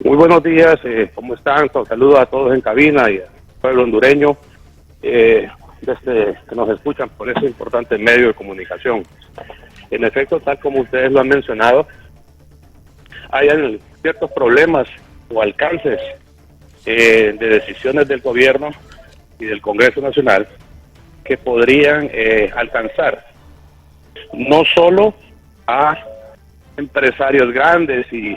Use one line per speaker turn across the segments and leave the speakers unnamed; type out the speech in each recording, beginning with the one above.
Muy buenos días, ¿cómo están? Saludos a todos en cabina y al pueblo hondureño, desde que nos escuchan por ese importante medio de comunicación. En efecto, tal como ustedes lo han mencionado, hay ciertos problemas o alcances de decisiones del gobierno y del Congreso Nacional que podrían alcanzar no solo a empresarios grandes y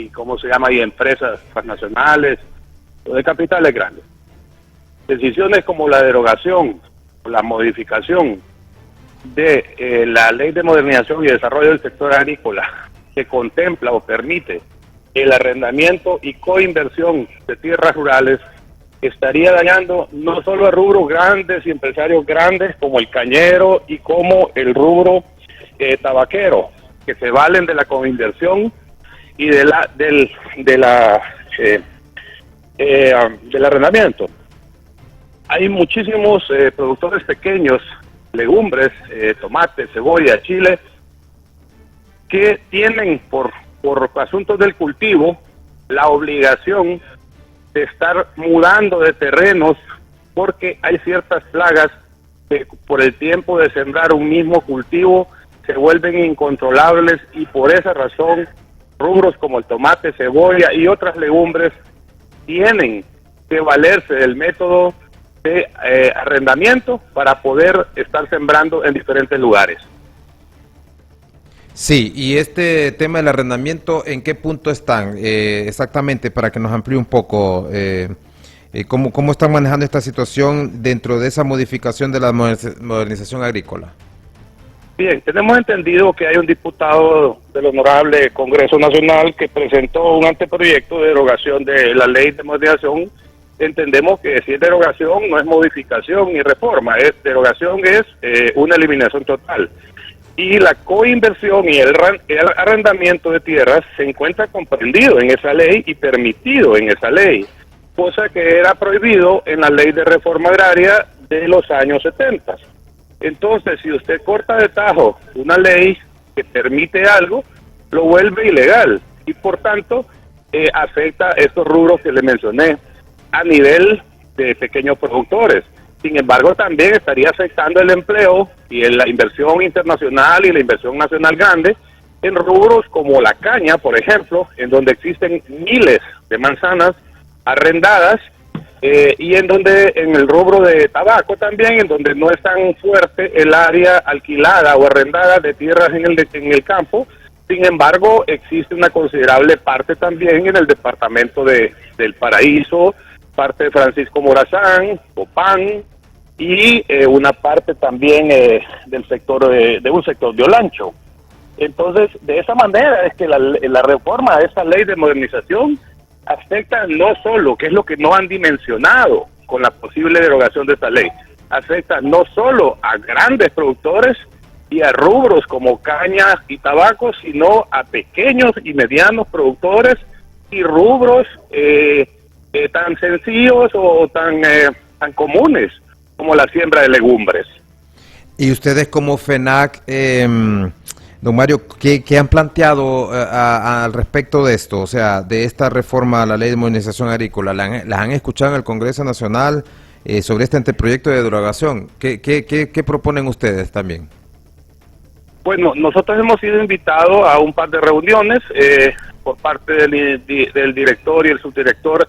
cómo se llama, y empresas transnacionales o de capitales grandes. Decisiones como la derogación o la modificación de la Ley de Modernización y Desarrollo del Sector Agrícola, que contempla o permite el arrendamiento y coinversión de tierras rurales, estaría dañando no solo a rubros grandes y empresarios grandes como el cañero y como el rubro tabaquero, que se valen de la coinversión y del arrendamiento. Hay muchísimos productores pequeños, legumbres, tomate, cebolla, chile, que tienen por asuntos del cultivo la obligación de estar mudando de terrenos porque hay ciertas plagas que por el tiempo de sembrar un mismo cultivo se vuelven incontrolables, y por esa razón rubros como el tomate, cebolla y otras legumbres tienen que valerse del método de arrendamiento para poder estar sembrando en diferentes lugares.
Sí, y este tema del arrendamiento, ¿en qué punto están exactamente, para que nos amplíe un poco cómo están manejando esta situación dentro de esa modificación de la modernización agrícola?
Bien, tenemos entendido que hay un diputado del Honorable Congreso Nacional que presentó un anteproyecto de derogación de la Ley de Modernización. Entendemos que si es derogación no es modificación ni reforma, derogación es una eliminación total. Y la coinversión y el arrendamiento de tierras se encuentra comprendido en esa ley y permitido en esa ley, cosa que era prohibido en la Ley de Reforma Agraria de los años 70. Entonces, si usted corta de tajo una ley que permite algo, lo vuelve ilegal y por tanto afecta a estos rubros que le mencioné a nivel de pequeños productores. Sin embargo, también estaría afectando el empleo y la inversión internacional y la inversión nacional grande en rubros como la caña, por ejemplo, en donde existen miles de manzanas arrendadas, y en el rubro de tabaco también, en donde no es tan fuerte el área alquilada o arrendada de tierras en el campo. Sin embargo, existe una considerable parte también en el departamento del Paraíso, parte de Francisco Morazán, Copán, y una parte también del sector de un sector de Olancho. Entonces, de esa manera es que la reforma de esa ley de modernización afecta no solo, que es lo que no han dimensionado con la posible derogación de esta ley, afecta no solo a grandes productores y a rubros como caña y tabaco, sino a pequeños y medianos productores y rubros tan sencillos o tan comunes como la siembra de legumbres.
Y ustedes como FENAC, don Mario, ¿qué han planteado al respecto de esto? O sea, de esta reforma a la Ley de Modernización Agrícola. ¿Las han escuchado en el Congreso Nacional sobre este anteproyecto de derogación? ¿Qué proponen ustedes también?
Bueno, nosotros hemos sido invitados a un par de reuniones por parte del director y el subdirector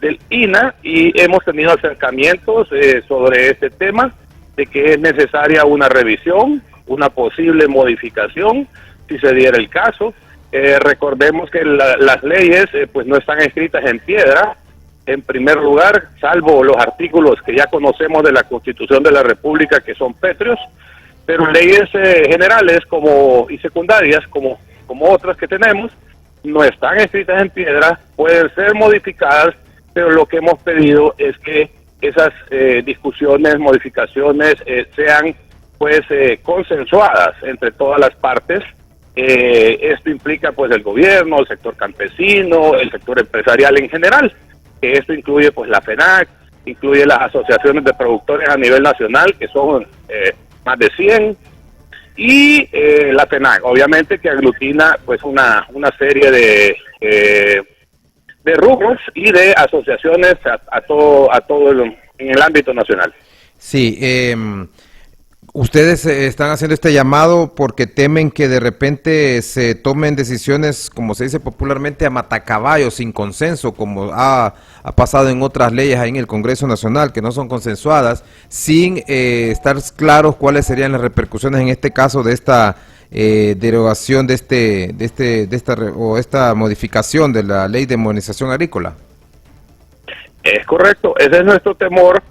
del INA, y hemos tenido acercamientos sobre este tema, de que es necesaria una revisión, una posible modificación, si se diera el caso. Recordemos que las leyes pues no están escritas en piedra, en primer lugar, salvo los artículos que ya conocemos de la Constitución de la República, que son pétreos, pero leyes generales y secundarias, como otras que tenemos, no están escritas en piedra, pueden ser modificadas, pero lo que hemos pedido es que esas discusiones, modificaciones sean pues consensuadas entre todas las partes. Esto implica pues el gobierno, el sector campesino, el sector empresarial en general, que esto incluye pues la FENAC, incluye las asociaciones de productores a nivel nacional, que son más de 100, y la FENAC, obviamente, que aglutina pues una serie de rubros y de asociaciones en el ámbito nacional.
Sí, ustedes están haciendo este llamado porque temen que de repente se tomen decisiones, como se dice popularmente, a matacaballo, sin consenso, como ha pasado en otras leyes ahí en el Congreso Nacional, que no son consensuadas, sin estar claros cuáles serían las repercusiones en este caso de esta derogación de esta modificación de la Ley de Modernización Agrícola.
Es correcto, ese es nuestro temor,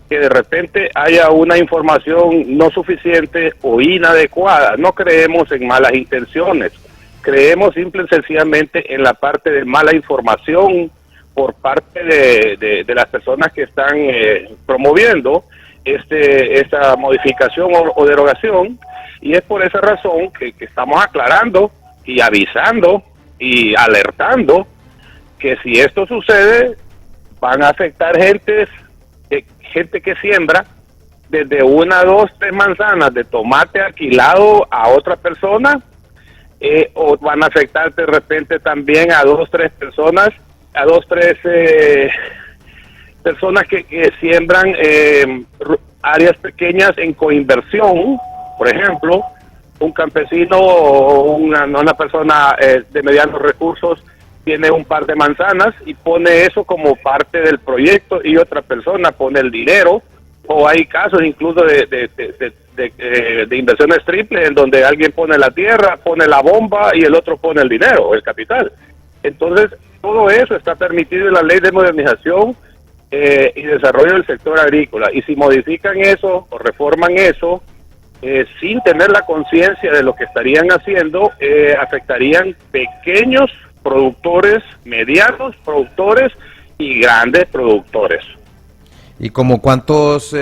que de repente haya una información no suficiente o inadecuada. No creemos en malas intenciones, creemos simple y sencillamente en la parte de mala información por parte de las personas que están promoviendo esta modificación o derogación, y es por esa razón que estamos aclarando y avisando y alertando que si esto sucede van a afectar gente que siembra desde 1, 2, 3 manzanas de tomate alquilado a otra persona, o van a afectar de repente también a 2, 3 personas, a 2, 3 personas que siembran áreas pequeñas en coinversión. Por ejemplo, un campesino o una persona de medianos recursos tiene un par de manzanas y pone eso como parte del proyecto, y otra persona pone el dinero, o hay casos incluso de inversiones triples en donde alguien pone la tierra, pone la bomba y el otro pone el dinero, el capital. Entonces, todo eso está permitido en la Ley de Modernización y Desarrollo del Sector Agrícola, y si modifican eso o reforman eso, sin tener la conciencia de lo que estarían haciendo, afectarían pequeños productores, medianos productores y grandes productores.
¿Y como cuántos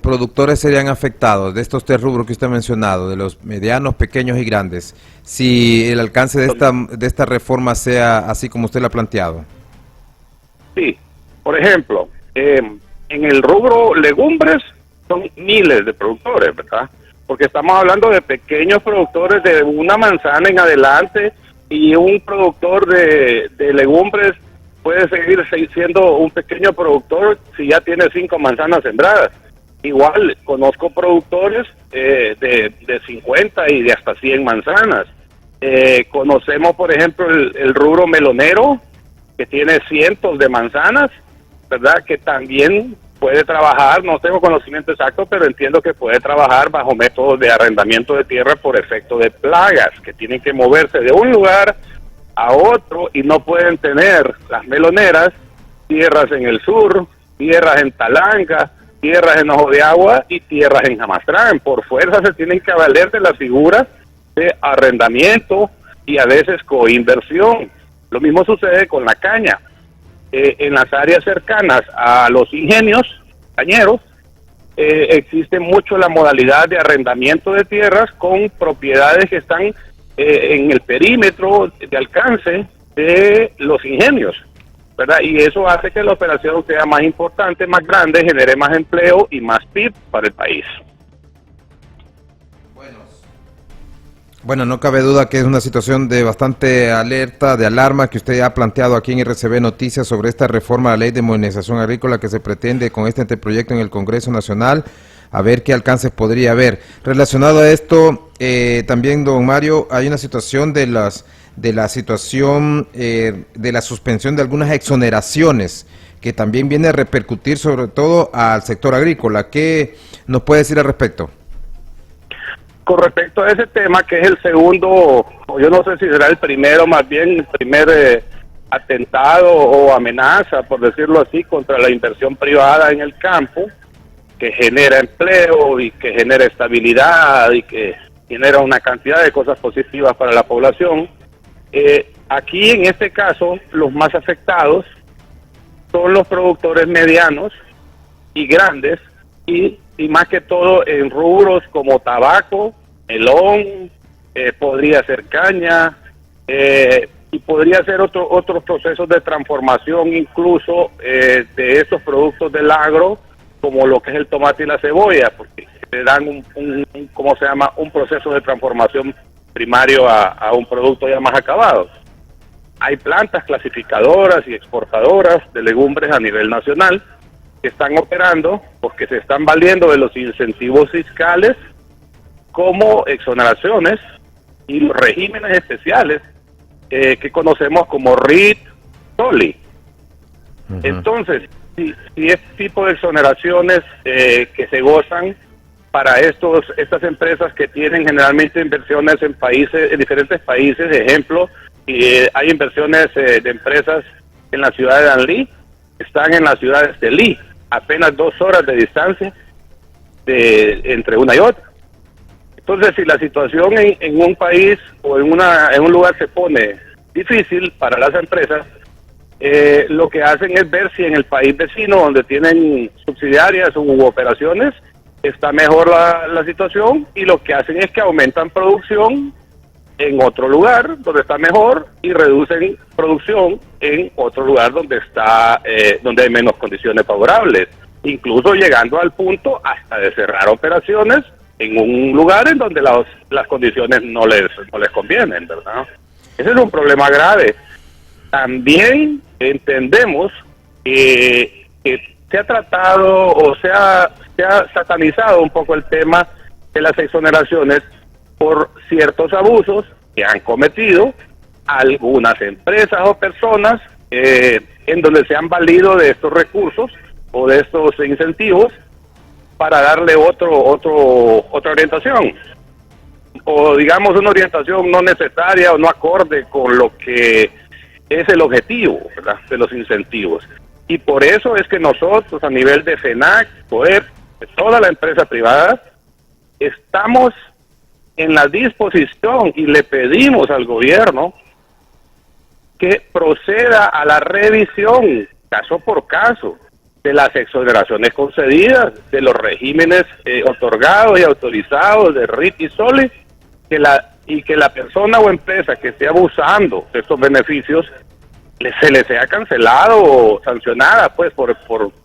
productores serían afectados de estos 3 rubros que usted ha mencionado, de los medianos, pequeños y grandes, si el alcance de esta reforma sea así como usted lo ha planteado?
Sí, por ejemplo, en el rubro legumbres son miles de productores, ¿verdad? Porque estamos hablando de pequeños productores de una manzana en adelante, y un productor de legumbres puede seguir siendo un pequeño productor si ya tiene 5 manzanas sembradas. Igual, conozco productores de 50 y de hasta 100 manzanas. Conocemos, por ejemplo, el rubro melonero, que tiene cientos de manzanas, ¿verdad? Que también puede trabajar, no tengo conocimiento exacto, pero entiendo que puede trabajar bajo métodos de arrendamiento de tierra por efecto de plagas, que tienen que moverse de un lugar a otro y no pueden tener las meloneras tierras en el sur, tierras en Talanga, tierras en Ojo de Agua y tierras en Jamastrán. Por fuerza se tienen que valer de la figura de arrendamiento y a veces coinversión. Lo mismo sucede con la caña. En las áreas cercanas a los ingenios cañeros, existe mucho la modalidad de arrendamiento de tierras con propiedades que están en el perímetro de alcance de los ingenios, ¿verdad? Y eso hace que la operación sea más importante, más grande, genere más empleo y más PIB para el país.
Bueno, no cabe duda que es una situación de bastante alerta, de alarma, que usted ha planteado aquí en RCB Noticias sobre esta reforma a la Ley de Modernización Agrícola que se pretende con este anteproyecto en el Congreso Nacional, a ver qué alcances podría haber. Relacionado a esto, también, don Mario, hay una situación de la suspensión de algunas exoneraciones que también viene a repercutir sobre todo al sector agrícola. ¿Qué nos puede decir al respecto?
Con respecto a ese tema, que es el segundo, o yo no sé si será el primero, más bien el primer atentado o amenaza, por decirlo así, contra la inversión privada en el campo, que genera empleo y que genera estabilidad y que genera una cantidad de cosas positivas para la población. Aquí, en este caso, los más afectados son los productores medianos y grandes, y más que todo en rubros como tabaco, melón, podría ser caña, y podría ser otros procesos de transformación incluso de estos productos del agro, como lo que es el tomate y la cebolla, porque le dan ¿cómo se llama? Un proceso de transformación primario a un producto ya más acabado. hay plantas clasificadoras y exportadoras de legumbres a nivel nacional que están operando porque se están valiendo de los incentivos fiscales como exoneraciones y los regímenes especiales que conocemos como RIT, SOLI. Entonces, si este tipo de exoneraciones que se gozan para estas empresas que tienen generalmente inversiones en diferentes países, ejemplo, hay inversiones de empresas en la ciudad de Danlí, están en las ciudades de Lee, apenas 2 horas de distancia entre una y otra. Entonces, si la situación en un país o en un lugar se pone difícil para las empresas, lo que hacen es ver si en el país vecino, donde tienen subsidiarias u operaciones, está mejor la situación, y lo que hacen es que aumentan producción en otro lugar donde está mejor y reducen producción en otro lugar donde hay menos condiciones favorables, incluso llegando al punto hasta de cerrar operaciones en un lugar en donde las condiciones no les convienen, ¿verdad? Ese es un problema grave. También entendemos que se ha tratado o se ha satanizado un poco el tema de las exoneraciones por ciertos abusos que han cometido algunas empresas o personas en donde se han valido de estos recursos o de estos incentivos para darle otra orientación, o digamos una orientación no necesaria o no acorde con lo que es el objetivo, ¿verdad?, de los incentivos. Y por eso es que nosotros, a nivel de FENAC, PODEP, de toda la empresa privada, estamos en la disposición y le pedimos al gobierno que proceda a la revisión, caso por caso, de las exoneraciones concedidas, de los regímenes otorgados y autorizados de RIT y SOLI, y que la persona o empresa que esté abusando de estos beneficios se le sea cancelado o sancionada pues por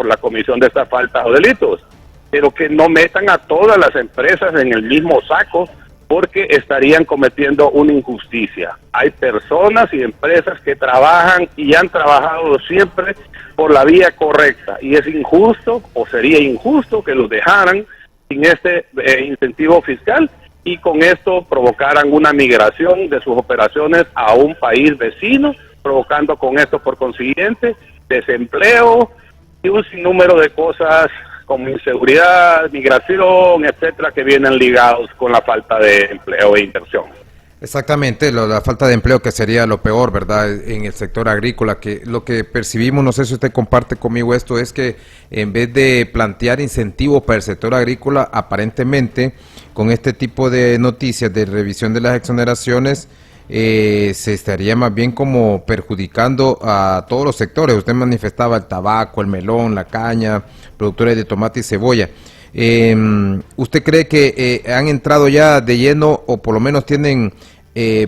la comisión de estas faltas o delitos, pero que no metan a todas las empresas en el mismo saco, porque estarían cometiendo una injusticia. Hay personas y empresas que trabajan y han trabajado siempre por la vía correcta, y es injusto, o sería injusto, que los dejaran sin este incentivo fiscal y con esto provocaran una migración de sus operaciones a un país vecino, provocando con esto, por consiguiente, desempleo y un sinnúmero de cosas como inseguridad, migración, etcétera, que vienen ligados con la falta de empleo e inversión.
Exactamente, la falta de empleo, que sería lo peor, ¿verdad?, en el sector agrícola, que lo que percibimos, no sé si usted comparte conmigo esto, es que en vez de plantear incentivos para el sector agrícola, aparentemente, con este tipo de noticias de revisión de las exoneraciones, se estaría más bien como perjudicando a todos los sectores. Usted manifestaba el tabaco, el melón, la caña, productores de tomate y cebolla. ¿Usted cree que han entrado ya de lleno, o por lo menos tienen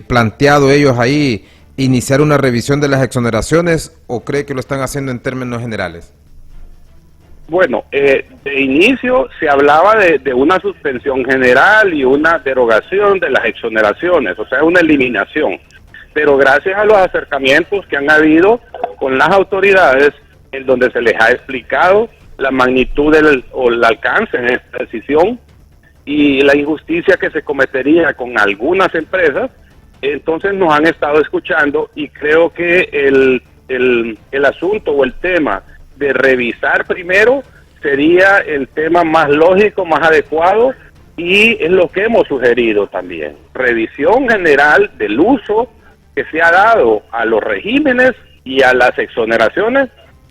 planteado ellos ahí iniciar una revisión de las exoneraciones, o cree que lo están haciendo en términos generales?
Bueno, de inicio se hablaba de una suspensión general y una derogación de las exoneraciones, o sea, una eliminación. Pero gracias a los acercamientos que han habido con las autoridades, en donde se les ha explicado la magnitud o el alcance de esta decisión y la injusticia que se cometería con algunas empresas, entonces nos han estado escuchando, y creo que el asunto o el tema de revisar primero sería el tema más lógico, más adecuado, y es lo que hemos sugerido también. Revisión general del uso que se ha dado a los regímenes y a las exoneraciones,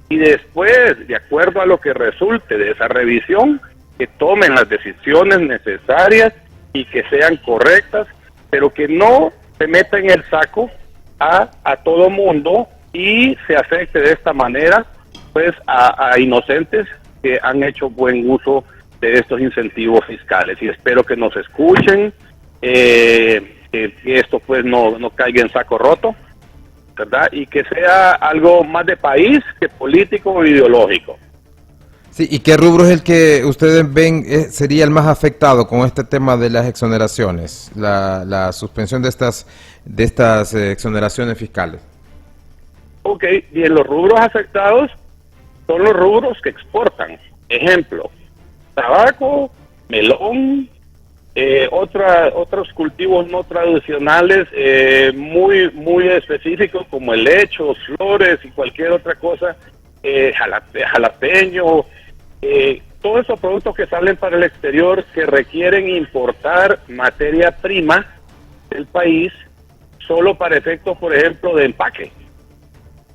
y después, de acuerdo a lo que resulte de esa revisión, que tomen las decisiones necesarias y que sean correctas, pero que no se meta en el saco a todo mundo y se afecte de esta manera pues a inocentes que han hecho buen uso de estos incentivos fiscales. Y espero que nos escuchen, que esto pues no caiga en saco roto, ¿verdad? Y que sea algo más de país que político o ideológico.
Sí, ¿y qué rubro es el que ustedes ven sería el más afectado con este tema de las exoneraciones, la suspensión de estas exoneraciones fiscales?
Ok, y en los rubros afectados son los rubros que exportan. Ejemplo, tabaco, melón, otros cultivos no tradicionales muy específicos como helechos, flores y cualquier otra cosa, jalapeño, todos esos productos que salen para el exterior que requieren importar materia prima del país solo para efectos, por ejemplo, de empaque.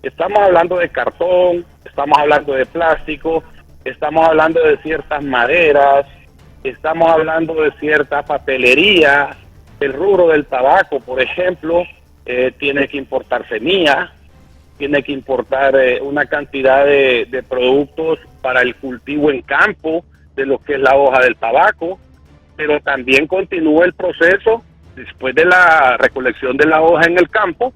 Estamos hablando de cartón, estamos hablando de plástico, estamos hablando de ciertas maderas, estamos hablando de cierta papelería. El rubro del tabaco, por ejemplo, tiene que importar semillas, tiene que importar una cantidad de productos para el cultivo en campo de lo que es la hoja del tabaco, pero también continúa el proceso, después de la recolección de la hoja en el campo,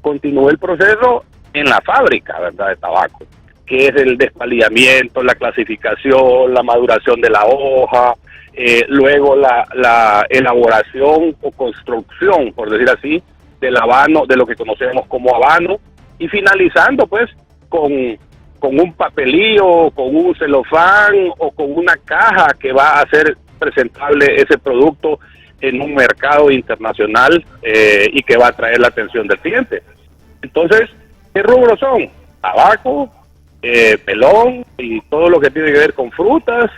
continúa el proceso en la fábrica, ¿verdad?, de tabaco, que es el despalillamiento, la clasificación, la maduración de la hoja, luego la elaboración o construcción, por decir así, del habano, de lo que conocemos como habano, y finalizando pues con un papelillo, con un celofán o con una caja que va a hacer presentable ese producto en un mercado internacional y que va a atraer la atención del cliente. Entonces, ¿qué rubros son? Tabaco, pelón y todo lo que tiene que ver con frutas,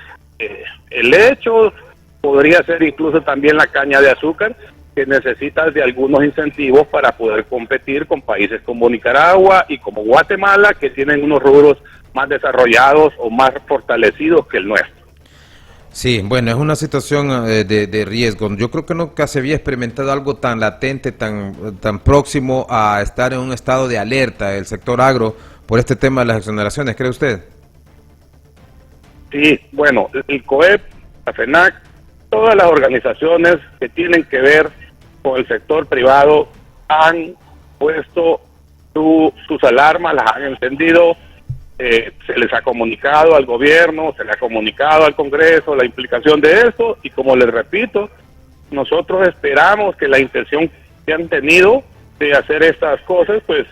helechos, podría ser incluso también la caña de azúcar, que necesita de algunos incentivos para poder competir con países como Nicaragua y como Guatemala, que tienen unos rubros más desarrollados o más fortalecidos que el nuestro.
Sí, bueno, es una situación de riesgo. Yo creo que nunca se había experimentado algo tan latente, tan próximo a estar en un estado de alerta el sector agro por este tema de las exoneraciones, ¿cree usted?
Sí, bueno, el COEP, la FENAC, todas las organizaciones que tienen que ver con el sector privado han puesto sus alarmas, las han encendido, se les ha comunicado al gobierno, se le ha comunicado al Congreso la implicación de esto, y como les repito, nosotros esperamos que la intención que han tenido de hacer estas cosas, pues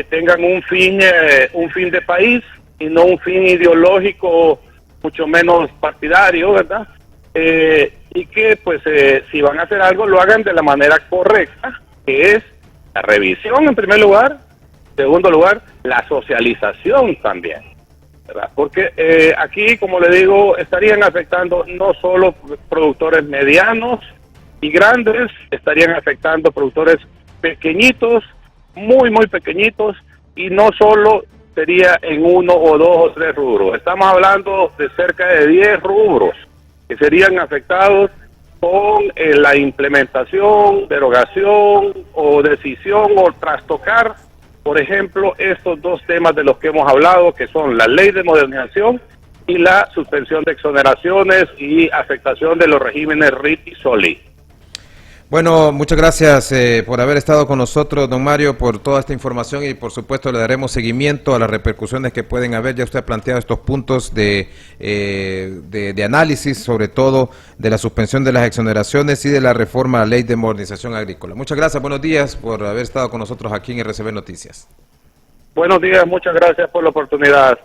tengan un fin de país y no un fin ideológico, mucho menos partidario, ¿verdad? Y que pues si van a hacer algo lo hagan de la manera correcta, que es la revisión en primer lugar, en segundo lugar la socialización también, ¿verdad? Porque aquí, como le digo, estarían afectando no solo productores medianos y grandes, estarían afectando productores pequeñitos, muy pequeñitos, y no solo sería en uno o dos o tres rubros, estamos hablando de cerca de 10 rubros que serían afectados con la implementación, derogación o decisión o trastocar, por ejemplo, estos dos temas de los que hemos hablado, que son la ley de modernización y la suspensión de exoneraciones y afectación de los regímenes RIT y SOLI.
Bueno, muchas gracias por haber estado con nosotros, don Mario, por toda esta información, y por supuesto le daremos seguimiento a las repercusiones que pueden haber. Ya usted ha planteado estos puntos de análisis, sobre todo de la suspensión de las exoneraciones y de la reforma a la ley de modernización agrícola. Muchas gracias, buenos días por haber estado con nosotros aquí en RCB Noticias.
Buenos días, muchas gracias por la oportunidad.